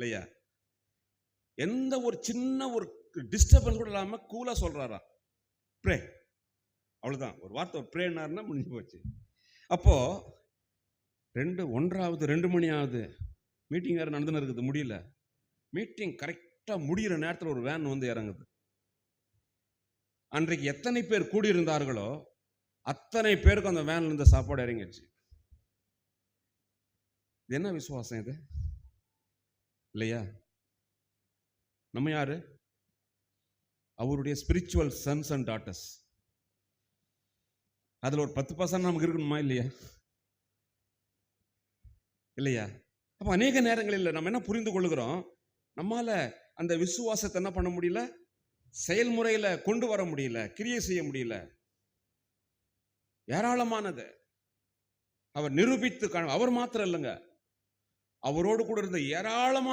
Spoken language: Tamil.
இல்லையா? எந்த ஒரு சின்ன ஒரு டிஸ்டர்பன்ஸ் கூட இல்லாம கூலா சொல்றாரா, ப்ரே. அவ்வளவுதான். ஒரு வார்த்தை ப்ரேனாருன்னா முடிஞ்சு போச்சு. அப்போ 2 மணி ஆகுது. மீட்டிங் வேற நடந்துன்னு இருக்குது, முடியல. மீட்டிங் கரெக்டா முடிகிற நேரத்தில் ஒரு வேன் வந்து இறங்குது. அன்றைக்கு எத்தனை பேர் கூடியிருந்தார்களோ அத்தனை பேருக்கு அந்த வேன்ல இருந்த சாப்பாடு இறங்கிடுச்சு. இது என்ன விசுவாசம் இது? இல்லையா? நம்ம யாரு? அவருடைய ஸ்பிரிச்சுவல் சன்ஸ் அண்ட் டாட்டர்ஸ். அதுல ஒரு 10% நமக்கு இருக்கணுமா இல்லையா? இல்லையா? அப்ப அநேக நேரங்களில் நம்ம என்ன புரிந்து கொள்கிறோம், நம்மால அந்த விசுவாசத்தை என்ன பண்ண முடியல, செயல்முறையில கொண்டு வர முடியல, கிரியை செய்ய முடியல. ஏராளமானது அவர் நிரூபித்து, அவர் மாத்திரம் இல்லைங்க, அவரோடு கூட இருந்த ஏராளமான